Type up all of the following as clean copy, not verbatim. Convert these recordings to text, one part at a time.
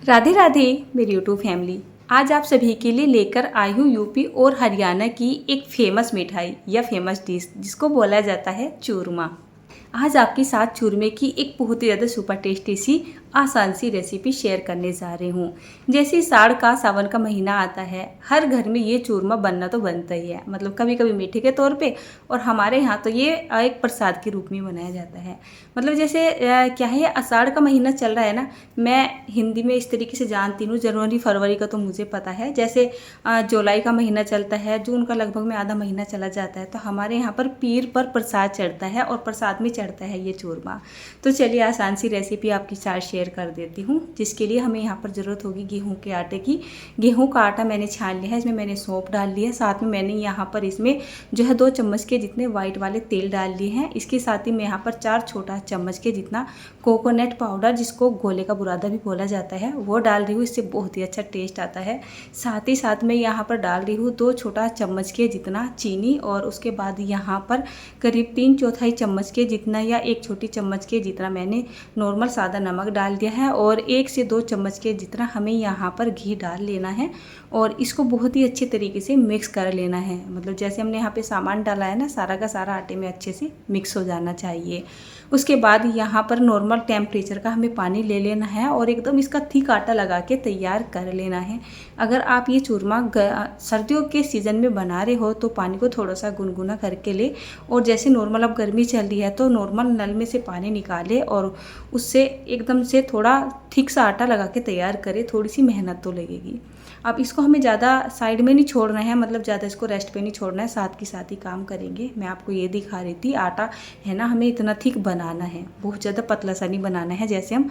राधे राधे मेरी YouTube family. आज आप सभी के लिए लेकर आई हूँ यूपी और हरियाणा की एक फेमस मिठाई या फेमस डिश जिसको बोला जाता है चूरमा। आज आपके साथ चूरमे की एक बहुत ही ज़्यादा सुपर टेस्टी सी आसान सी रेसिपी शेयर करने जा रही हूँ। जैसे साड़ का सावन का महीना आता है, हर घर में ये चूरमा बनना तो बनता ही है, मतलब कभी कभी मीठे के तौर पे, और हमारे यहाँ तो ये एक प्रसाद के रूप में बनाया जाता है। मतलब जैसे क्या है, आषाढ़ का महीना चल रहा है ना, मैं हिंदी में इस तरीके से जानती हूँ, जनवरी फरवरी का तो मुझे पता है। जैसे जुलाई का महीना चलता है, जून का लगभग में आधा महीना चला जाता है, तो हमारे यहाँ पर पीर पर प्रसाद चढ़ता है और प्रसाद में चढ़ता है ये चूरमा। तो चलिए आसान सी रेसिपी आपके साथ शेयर कर देती हूँ, जिसके लिए हमें यहाँ पर ज़रूरत होगी गेहूं के आटे की। गेहूं का आटा मैंने छान लिया है, इसमें मैंने सौंफ डाल लिया है, साथ में मैंने यहाँ पर इसमें जो है 2 चम्मच के जितने वाइट वाले तेल डाल लिए हैं। इसके साथ ही मैं यहाँ पर 4 छोटा चम्मच के जितना कोकोनट पाउडर, जिसको गोले का बुरादा भी बोला जाता है, वो डाल रही हूँ। इससे बहुत ही अच्छा टेस्ट आता है। साथ ही साथ मैं यहाँ पर डाल रही हूँ 2 छोटा चम्मच के जितना चीनी, और उसके बाद यहाँ पर करीब 3/4 चम्मच के जितना या 1 छोटी चम्मच के जितना मैंने नॉर्मल सादा नमक डाल दिया है, और 1 से 2 चम्मच के जितना हमें यहाँ पर घी डाल लेना है, और इसको बहुत ही अच्छे तरीके से मिक्स कर लेना है। मतलब जैसे हमने यहाँ पे सामान डाला है ना, सारा का सारा आटे में अच्छे से मिक्स हो जाना चाहिए। उसके बाद यहाँ पर नॉर्मल टेम्परेचर का हमें पानी ले लेना है और एकदम इसका थिक आटा लगा के तैयार कर लेना है। अगर आप ये चूरमा सर्दियों के सीज़न में बना रहे हो तो पानी को थोड़ा सा गुनगुना करके ले, और जैसे नॉर्मल अब गर्मी चल रही है तो नॉर्मल नल में से पानी निकाले और उससे एकदम से थोड़ा थिक सा आटा लगा के तैयार करें। थोड़ी सी मेहनत तो लगेगी। अब इसको हमें ज़्यादा साइड में नहीं छोड़ना है, मतलब ज़्यादा इसको रेस्ट पे नहीं छोड़ना है, साथ के साथ ही काम करेंगे। मैं आपको ये दिखा रही थी, आटा है ना हमें इतना थिक बनाना है, बहुत ज़्यादा पतला सा नहीं बनाना है, जैसे हम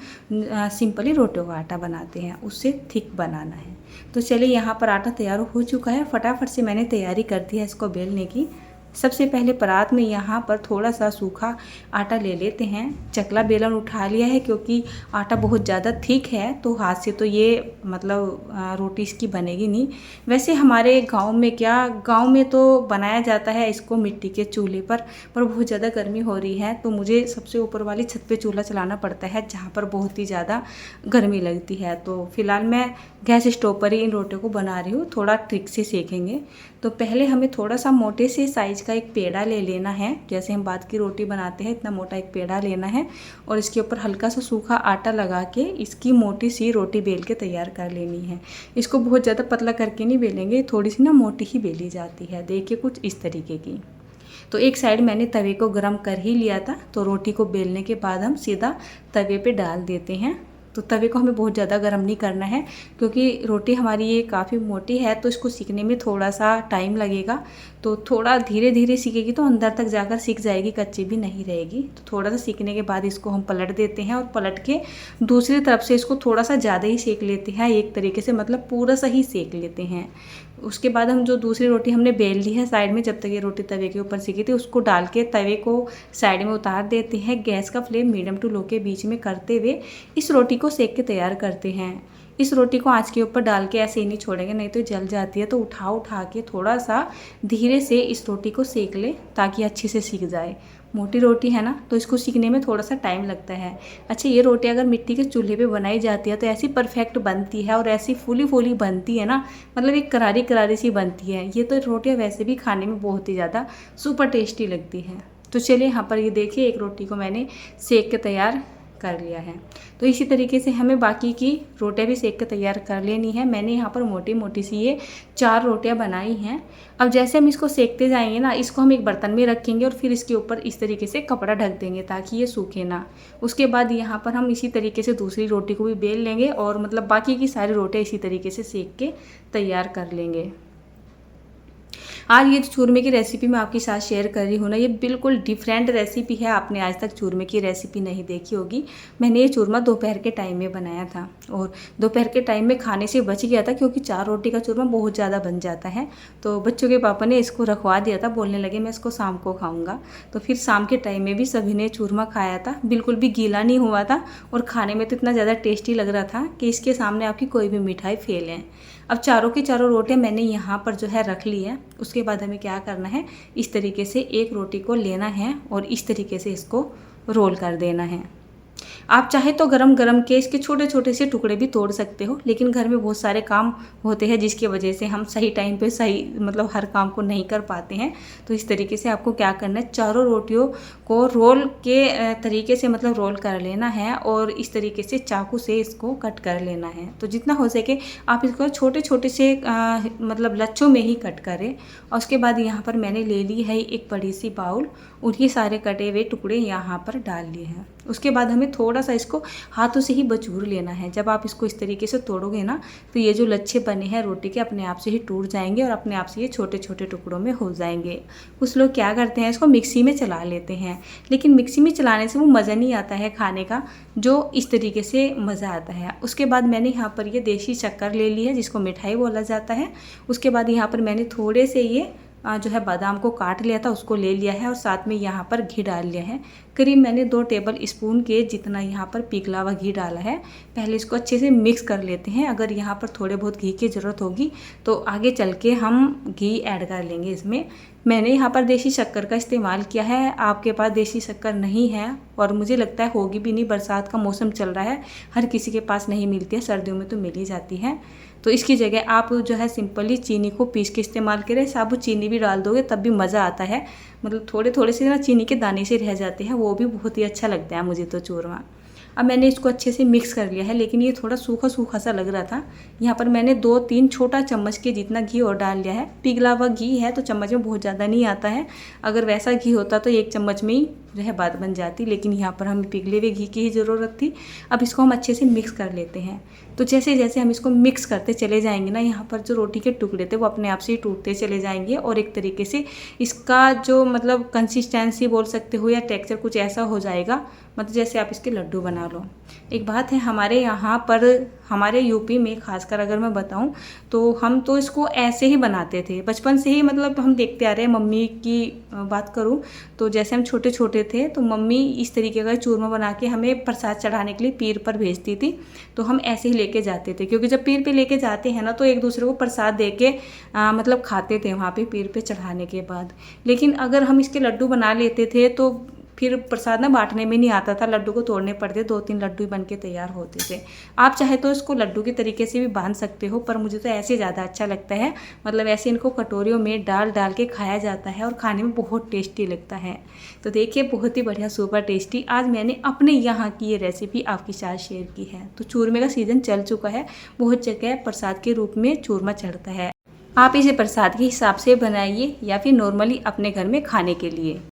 सिंपली रोटियों का आटा बनाते हैं उससे थिक बनाना है। तो चलिए यहाँ पर आटा तैयार हो चुका है, फटाफट से मैंने तैयारी कर दी है इसको बेलने की। सबसे पहले परात में यहाँ पर थोड़ा सा सूखा आटा ले लेते हैं। चकला बेलन उठा लिया है, क्योंकि आटा बहुत ज़्यादा थिक है तो हाथ से तो ये मतलब रोटी इसकी बनेगी नहीं। वैसे हमारे गांव में गांव में तो बनाया जाता है इसको मिट्टी के चूल्हे पर बहुत ज़्यादा गर्मी हो रही है तो मुझे सबसे ऊपर वाली छत पे चूल्हा चलाना पड़ता है, जहाँ पर बहुत ही ज़्यादा गर्मी लगती है। तो फिलहाल मैं गैस स्टोव पर ही इन रोटियों को बना रही हूँ, थोड़ा ट्रिक से सेकेंगे। तो पहले हमें थोड़ा सा मोटे से साइज का एक पेड़ा ले लेना है, जैसे हम बात की रोटी बनाते हैं इतना मोटा एक पेड़ा लेना है, और इसके ऊपर हल्का सा सूखा आटा लगा के इसकी मोटी सी रोटी बेल के तैयार कर लेनी है। इसको बहुत ज़्यादा पतला करके नहीं बेलेंगे, थोड़ी सी ना मोटी ही बेली जाती है। देखिए कुछ इस तरीके की। तो एक साइड मैंने तवे को गर्म कर ही लिया था, तो रोटी को बेलने के बाद हम सीधा तवे पे डाल देते हैं। तो तवे को हमें बहुत ज़्यादा गर्म नहीं करना है, क्योंकि रोटी हमारी ये काफ़ी मोटी है तो इसको सीखने में थोड़ा सा टाइम लगेगा। तो थोड़ा धीरे धीरे सीखेगी तो अंदर तक जाकर सीख जाएगी, कच्ची भी नहीं रहेगी। तो थोड़ा सा सीखने के बाद इसको हम पलट देते हैं, और पलट के दूसरी तरफ से इसको थोड़ा सा ज़्यादा ही सेक लेते हैं, एक तरीके से मतलब पूरा सा ही सेक लेते हैं। उसके बाद हम जो दूसरी रोटी हमने बेल ली है साइड में, जब तक ये रोटी तवे के ऊपर सीखी थी, उसको डाल के तवे को साइड में उतार देते हैं। गैस का फ्लेम मीडियम टू लो के बीच में करते हुए इस रोटी को सेक के तैयार करते हैं। इस रोटी को आँच के ऊपर डाल के ऐसे ही नहीं छोड़ेंगे, नहीं तो जल जाती है। तो उठा के थोड़ा सा धीरे से इस रोटी को सेक ले, ताकि अच्छे से सीख जाए। मोटी रोटी है ना, तो इसको सीखने में थोड़ा सा टाइम लगता है। अच्छा, ये रोटी अगर मिट्टी के चूल्हे पे बनाई जाती है तो ऐसी परफेक्ट बनती है और ऐसी फूली फूली बनती है ना, मतलब एक करारी करारी सी बनती है। ये तो रोटियाँ वैसे भी खाने में बहुत ही ज़्यादा सुपर टेस्टी लगती है। तो चलिए यहाँ पर ये देखिए, एक रोटी को मैंने सेक के तैयार कर लिया है। तो इसी तरीके से हमें बाकी की रोटियां भी सेक कर तैयार कर लेनी है। मैंने यहाँ पर मोटी मोटी सी ये 4 रोटियां बनाई हैं। अब जैसे हम इसको सेकते जाएंगे ना, इसको हम एक बर्तन में रखेंगे और फिर इसके ऊपर इस तरीके से कपड़ा ढक देंगे ताकि ये सूखे ना। उसके बाद यहाँ पर हम इसी तरीके से दूसरी रोटी को भी बेल लेंगे, और मतलब बाकी की सारी रोटियाँ इसी तरीके से सेक के तैयार कर लेंगे। आज ये चूरमे की रेसिपी मैं आपके साथ शेयर कर रही हूँ ना, ये बिल्कुल डिफरेंट रेसिपी है। आपने आज तक चूरमे की रेसिपी नहीं देखी होगी। मैंने ये चूरमा दोपहर के टाइम में बनाया था, और दोपहर के टाइम में खाने से बच गया था, क्योंकि 4 रोटी का चूरमा बहुत ज़्यादा बन जाता है। तो बच्चों के पापा ने इसको रखवा दिया था, बोलने लगे मैं इसको शाम को खाऊँगा। तो फिर शाम के टाइम में भी सभी ने चूरमा खाया था, बिल्कुल भी गीला नहीं हुआ था, और खाने में तो इतना ज़्यादा टेस्टी लग रहा था कि इसके सामने आपकी कोई भी मिठाई फेल है। अब चारों की चारों रोटियां मैंने यहाँ पर जो है रख ली है। उसके बाद हमें क्या करना है, इस तरीके से एक रोटी को लेना है और इस तरीके से इसको रोल कर देना है। आप चाहे तो गरम गरम के इसके छोटे छोटे से टुकड़े भी तोड़ सकते हो, लेकिन घर में बहुत सारे काम होते हैं जिसकी वजह से हम सही टाइम पे सही मतलब हर काम को नहीं कर पाते हैं। तो इस तरीके से आपको क्या करना है, चारों रोटियों को रोल के तरीके से मतलब रोल कर लेना है और इस तरीके से चाकू से इसको कट कर लेना है। तो जितना हो सके आप इसको छोटे छोटे से मतलब लच्छों में ही कट करें। और उसके बाद यहाँ पर मैंने ले ली है एक बड़ी सी बाउल, उन्हीं सारे कटे हुए टुकड़े यहाँ पर डाल लिए हैं। उसके बाद हमें थोड़ा सा इसको हाथों से ही बचूर लेना है। जब आप इसको इस तरीके से तोड़ोगे ना तो ये जो लच्छे बने हैं रोटी के अपने आप से ही टूट जाएंगे और अपने आप से ये छोटे छोटे टुकड़ों में हो जाएंगे। कुछ लोग क्या करते हैं, इसको मिक्सी में चला लेते हैं, लेकिन मिक्सी में चलाने से वो मज़ा नहीं आता है खाने का जो इस तरीके से मज़ा आता है। उसके बाद मैंने यहाँ पर ये देसी शक्कर ले ली है जिसको मिठाई बोला जाता है। उसके बाद यहाँ पर मैंने थोड़े से ये जो है बादाम को काट लिया था उसको ले लिया है और साथ में यहाँ पर घी डाल लिया है। करीब मैंने 2 टेबल स्पून के जितना यहाँ पर पिघला हुआ घी डाला है। पहले इसको अच्छे से मिक्स कर लेते हैं। अगर यहाँ पर थोड़े बहुत घी की ज़रूरत होगी तो आगे चल के हम घी ऐड कर लेंगे इसमें। मैंने यहाँ पर देसी शक्कर का इस्तेमाल किया है। आपके पास देसी शक्कर नहीं है और मुझे लगता है होगी भी नहीं, बरसात का मौसम चल रहा है, हर किसी के पास नहीं मिलती है, सर्दियों में तो मिल ही जाती है। तो इसकी जगह आप जो है सिंपली चीनी को पीस के इस्तेमाल करें। साबुत चीनी भी डाल दोगे तब भी मज़ा आता है, मतलब थोड़े थोड़े से ना चीनी के दाने से रह जाते हैं, वो भी बहुत ही अच्छा लगता है मुझे तो चूरमा। अब मैंने इसको अच्छे से मिक्स कर लिया है, लेकिन ये थोड़ा सूखा सूखा सा लग रहा था। यहाँ पर मैंने 2-3 छोटा चम्मच के जितना घी और डाल लिया है। पिघला हुआ घी है तो चम्मच में बहुत ज़्यादा नहीं आता है, अगर वैसा घी होता तो 1 चम्मच में ही जो है बात बन जाती, लेकिन यहाँ पर हमें पिघले हुए घी की ही ज़रूरत थी। अब इसको हम अच्छे से मिक्स कर लेते हैं। तो जैसे जैसे हम इसको मिक्स करते चले जाएंगे ना, यहाँ पर जो रोटी के टुकड़े थे वो अपने आप से ही टूटते चले जाएंगे और एक तरीके से इसका जो मतलब कंसिस्टेंसी बोल सकते हो या टेक्सचर कुछ ऐसा हो जाएगा, मतलब जैसे आप इसके लड्डू बना लो। एक बात है, हमारे यहाँ पर हमारे यूपी में खासकर अगर मैं बताऊँ तो हम तो इसको ऐसे ही बनाते थे बचपन से ही, मतलब हम देखते आ रहे हैं। मम्मी की बात करूँ तो जैसे हम छोटे छोटे थे तो मम्मी इस तरीके का चूरमा बना के हमें प्रसाद चढ़ाने के लिए पीर पर भेजती थी, तो हम ऐसे ही लेके जाते थे। क्योंकि जब पीर पे लेके जाते हैं ना तो एक दूसरे को प्रसाद दे के मतलब खाते थे वहाँ पे पीर पे चढ़ाने के बाद। लेकिन अगर हम इसके लड्डू बना लेते थे तो फिर प्रसाद ना बांटने में नहीं आता था, लड्डू को तोड़ने पड़ते, 2-3 लड्डू ही बन के तैयार होते थे। आप चाहे तो इसको लड्डू के तरीके से भी बांध सकते हो, पर मुझे तो ऐसे ज़्यादा अच्छा लगता है। मतलब ऐसे इनको कटोरियों में डाल डाल के खाया जाता है और खाने में बहुत टेस्टी लगता है। तो देखिए बहुत ही बढ़िया, सुपर टेस्टी आज मैंने अपने यहाँ की ये रेसिपी आपके साथ शेयर की है। तो चूरमे का सीज़न चल चुका है, बहुत जगह प्रसाद के रूप में चूरमा चढ़ता है। आप इसे प्रसाद के हिसाब से बनाइए या फिर नॉर्मली अपने घर में खाने के लिए।